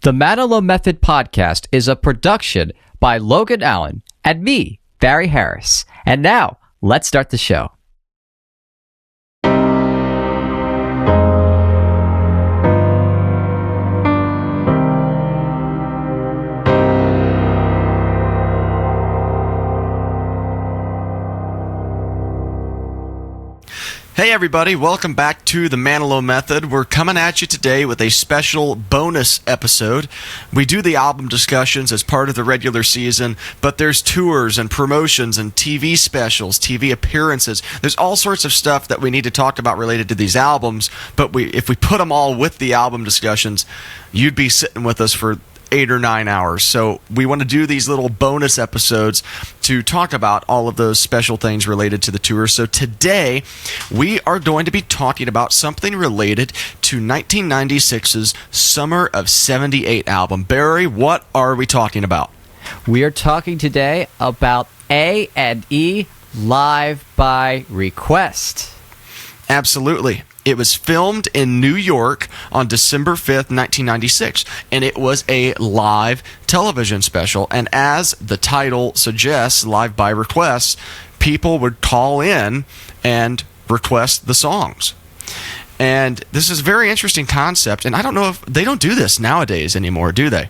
The Manilow Method podcast is a production by Logan Allen and me, Barry Harris. And now, let's start the show. Hey everybody, welcome back to the Manilow Method. We're coming at you today with a special bonus episode. We do the album discussions as part of the regular season, but there's tours and promotions and TV specials, TV appearances. There's all sorts of stuff that we need to talk about related to these albums, but if we put them all with the album discussions, you'd be sitting with us for 8 or 9 hours. So we want to do these little bonus episodes to talk about all of those special things related to the tour. So today we are going to be talking about something related to 1996's Summer of 78 album. Barry, what are we talking about? We are talking today about A&E Live by Request. Absolutely. It was filmed in New York on December 5th, 1996, and it was a live television special. And as the title suggests, Live by Request, people would call in and request the songs. And this is a very interesting concept, and I don't know if they don't do this nowadays anymore, do they?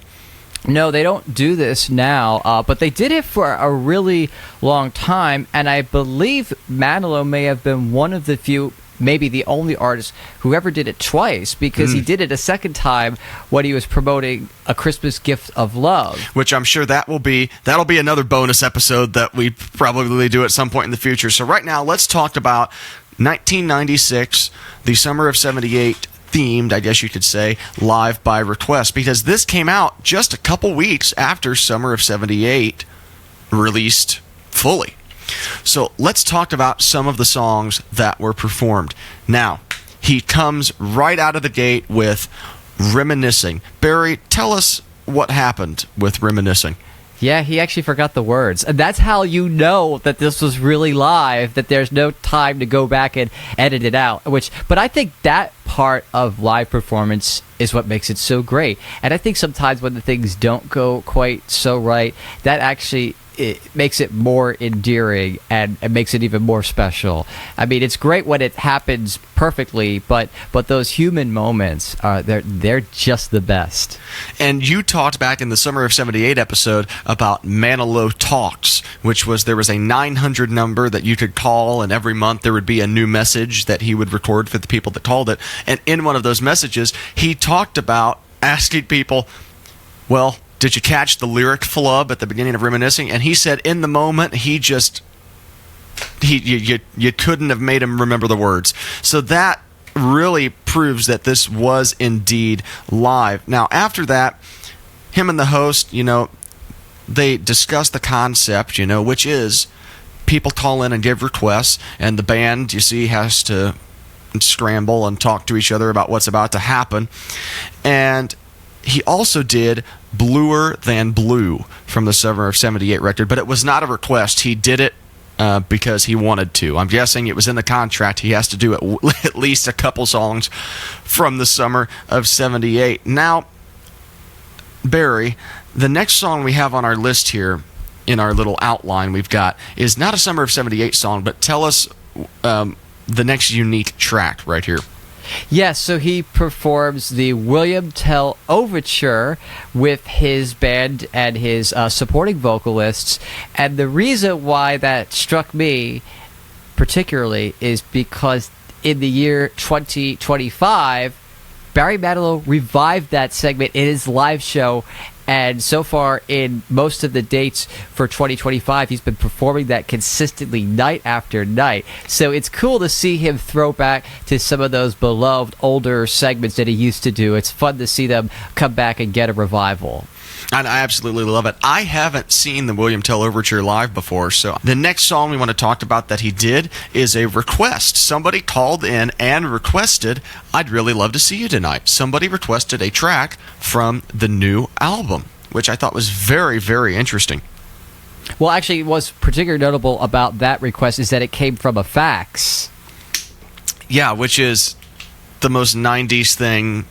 No, they don't do this now, but they did it for a really long time, and I believe Manilow may have been one of the few, maybe the only artist who ever did it twice, because he did it a second time when he was promoting A Christmas Gift of Love. Which I'm sure that'll be another bonus episode that we probably do at some point in the future. So right now, let's talk about 1996, the Summer of 78 themed, I guess you could say, Live by Request, because this came out just a couple weeks after Summer of 78 released fully. So let's talk about some of the songs that were performed. Now, he comes right out of the gate with Reminiscing. Barry, tell us what happened with Reminiscing. Yeah, he actually forgot the words. And that's how you know that this was really live, that there's no time to go back and edit it out. But I think that part of live performance is what makes it so great. And I think sometimes when the things don't go quite so right, that actually it makes it more endearing and it makes it even more special. I mean, it's great when it happens perfectly, but those human moments they're just the best. And you talked back in the Summer of 78 episode about Manilow Talks, which was there was a 900 number that you could call, and every month there would be a new message that he would record for the people that called it. And in one of those messages, he talked about asking people, well, did you catch the lyric flub at the beginning of Reminiscing? And he said in the moment, you couldn't have made him remember the words. So that really proves that this was indeed live. Now, after that, him and the host, they discuss the concept, which is people call in and give requests, and the band, you see, has to scramble and talk to each other about what's about to happen. And he also did Bluer Than Blue from the Summer of 78 record, but it was not a request. He did it because he wanted to. I'm guessing it was in the contract. He has to do at least a couple songs from the Summer of 78. Now, Barry, the next song we have on our list here in our little outline we've got is not a Summer of 78 song, but tell us the next unique track right here. Yes, so he performs the William Tell Overture with his band and his supporting vocalists. And the reason why that struck me particularly is because in the year 2025, Barry Manilow revived that segment in his live show. And so far, in most of the dates for 2025, he's been performing that consistently night after night. So it's cool to see him throw back to some of those beloved older segments that he used to do. It's fun to see them come back and get a revival. And I absolutely love it. I haven't seen the William Tell Overture live before, so the next song we want to talk about that he did is a request. Somebody called in and requested, I'd really love to see you tonight. Somebody requested a track from the new album, which I thought was very, very interesting. Well, actually, what's particularly notable about that request is that it came from a fax. Yeah, which is the most 90s thing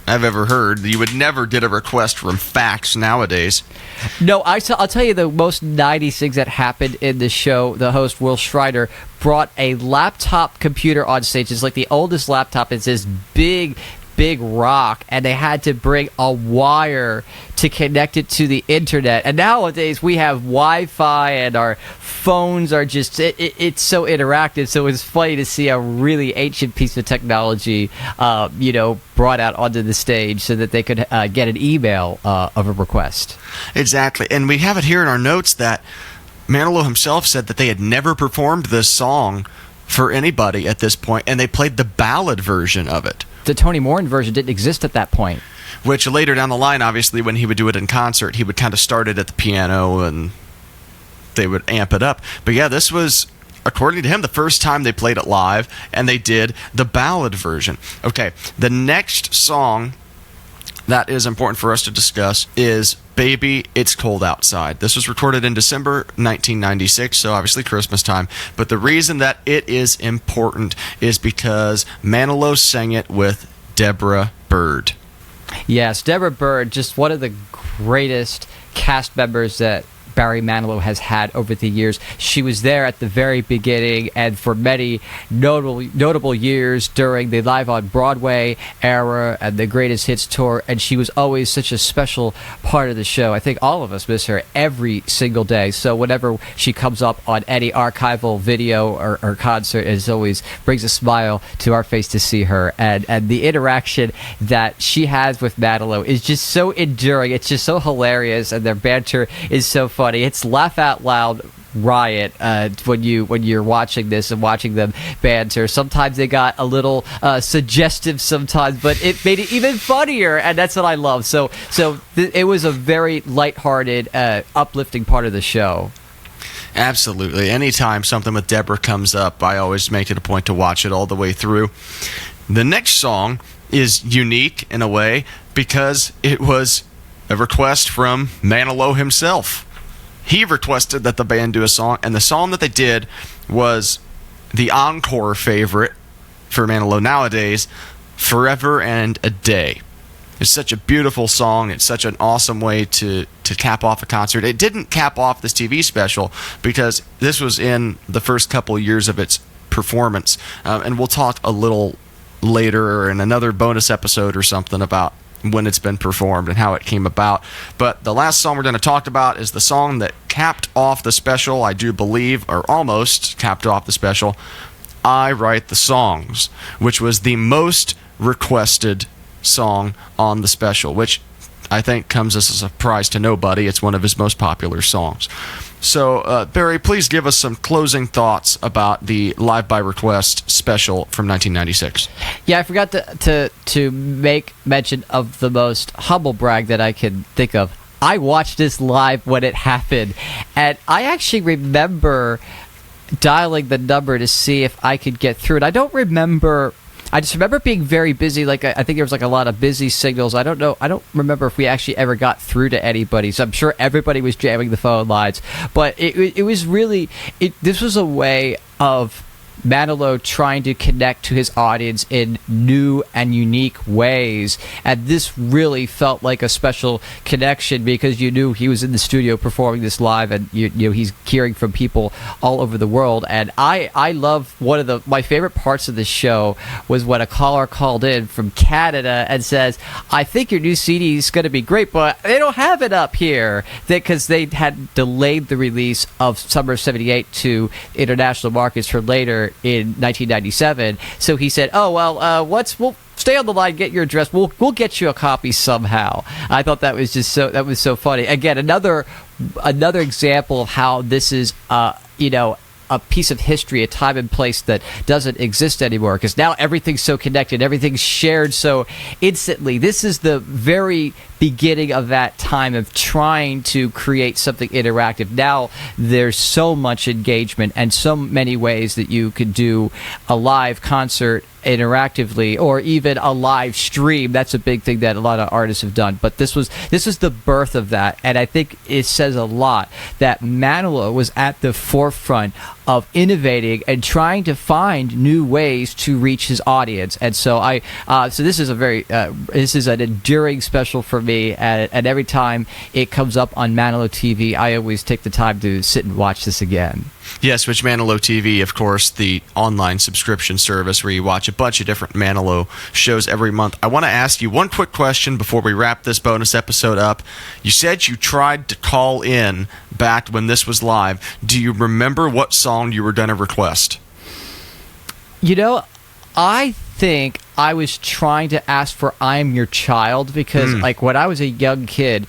I've ever heard. You would never get a request from fax nowadays. No, I'll tell you the most 90s things that happened in the show. The host, Will Schreider, brought a laptop computer on stage. It's like the oldest laptop. It's this big rock, and they had to bring a wire to connect it to the internet. And nowadays we have Wi-Fi, and our phones are just it's so interactive. So it's funny to see a really ancient piece of technology brought out onto the stage so that they could get an email of a request. Exactly. And we have it here in our notes that Manilow himself said that they had never performed this song for anybody at this point, and they played the ballad version of it. The Tony Moran version didn't exist at that point. Which later down the line, obviously, when he would do it in concert, he would kind of start it at the piano and they would amp it up. But yeah, this was, according to him, the first time they played it live, and they did the ballad version. Okay, the next song that is important for us to discuss is Baby, It's Cold Outside. This was recorded in December 1996, so obviously Christmas time. But the reason that it is important is because Manilow sang it with Deborah Byrd. Yes, Deborah Byrd, just one of the greatest cast members that Barry Manilow has had over the years. She was there at the very beginning and for many notable years during the Live on Broadway era and the Greatest Hits tour, and she was always such a special part of the show. I think all of us miss her every single day. So whenever she comes up on any archival video or concert, it always brings a smile to our face to see her. And the interaction that she has with Manilow is just so enduring. It's just so hilarious, and their banter is so funny. It's laugh out loud riot when you're watching this and watching them banter. Sometimes they got a little suggestive sometimes, but it made it even funnier, and that's what I love. So it was a very lighthearted, uplifting part of the show. Absolutely. Anytime something with Deborah comes up, I always make it a point to watch it all the way through. The next song is unique in a way because it was a request from Manilow himself. He requested that the band do a song, and the song that they did was the encore favorite for Manilow nowadays, Forever and a Day. It's such a beautiful song. It's such an awesome way to cap off a concert. It didn't cap off this TV special because this was in the first couple years of its performance, and we'll talk a little later or in another bonus episode or something about when it's been performed and how it came about. But the last song we're going to talk about is the song that capped off the special, I do believe, or almost capped off the special, I Write the Songs, which was the most requested song on the special, which I think comes as a surprise to nobody. It's one of his most popular songs. So, Barry, please give us some closing thoughts about the Live by Request special from 1996. Yeah, I forgot to make mention of the most humble brag that I can think of. I watched this live when it happened, and I actually remember dialing the number to see if I could get through it. I just remember being very busy. Like I think there was like a lot of busy signals. I don't remember if we actually ever got through to anybody. So I'm sure everybody was jamming the phone lines. But it was really this was a way of Manilow trying to connect to his audience in new and unique ways, and this really felt like a special connection because you knew he was in the studio performing this live, and you know he's hearing from people all over the world. And I love one of my favorite parts of the show was when a caller called in from Canada and says, "I think your new CD is going to be great, but they don't have it up here," because they had delayed the release of Summer of '78 to international markets for later in 1997. So he said, "Oh well, we'll stay on the line, get your address. We'll get you a copy somehow." I thought that was so funny. Again, another example of how this is a piece of history, a time and place that doesn't exist anymore, because now everything's so connected, everything's shared so instantly. This is the very beginning of that time of trying to create something interactive. Now there's so much engagement and so many ways that you could do a live concert interactively, or even a live stream. That's a big thing that a lot of artists have done. But this was the birth of that, and I think it says a lot that Manilow was at the forefront of innovating and trying to find new ways to reach his audience. And so so this is this is an enduring special for me. And every time it comes up on Manilow TV, I always take the time to sit and watch this again. Yes, which Manilow TV, of course, the online subscription service where you watch a bunch of different Manilow shows every month. I want to ask you one quick question before we wrap this bonus episode up. You said you tried to call in back when this was live. Do you remember what song you were going to request? You know, I think I was trying to ask for "I Am Your Child" because, like, when I was a young kid,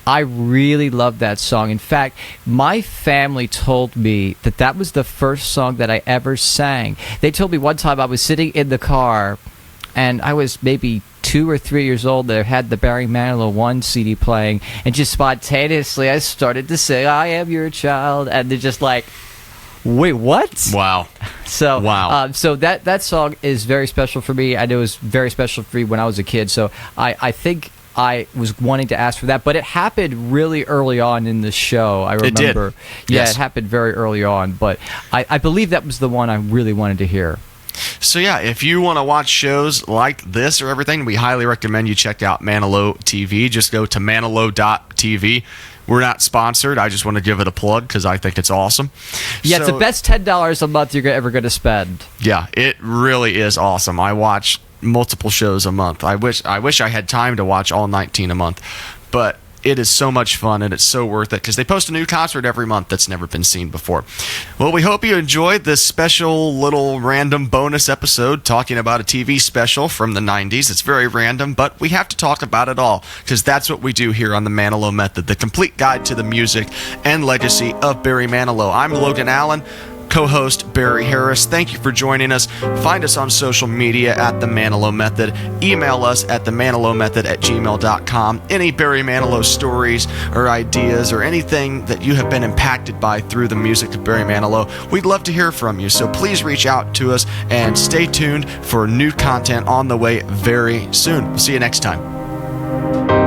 I really loved that song. In fact, my family told me that that was the first song that I ever sang. They told me one time I was sitting in the car, and I was maybe 2 or 3 years old. They had the Barry Manilow 1 CD playing, and just spontaneously I started to sing "I Am Your Child," and they're just like, wait, what? Wow. So, wow. So that song is very special for me, and it was very special for me when I was a kid. So I think I was wanting to ask for that, but it happened really early on in the show. I remember. It did. Yeah, yes. It happened very early on, but I believe that was the one I really wanted to hear. So yeah, if you want to watch shows like this or everything, we highly recommend you check out Manilow TV. Just go to manilow.tv. We're not sponsored. I just want to give it a plug because I think it's awesome. Yeah, it's the best $10 a month you're ever going to spend. Yeah, it really is awesome. I watch multiple shows a month. I wish I had time to watch all 19 a month, but it is so much fun and it's so worth it because they post a new concert every month that's never been seen before. Well, we hope you enjoyed this special little random bonus episode talking about a TV special from the 90s. It's very random, but we have to talk about it all because that's what we do here on the Manilow Method, the complete guide to the music and legacy of Barry Manilow. I'm Logan Allen, co-host Barry Harris. Thank you for joining us. Find us on social media at The Manilow Method. Email us at themanilowmethod@gmail.com. Any Barry Manilow stories or ideas or anything that you have been impacted by through the music of Barry Manilow, we'd love to hear from you. So please reach out to us and stay tuned for new content on the way very soon. We'll see you next time.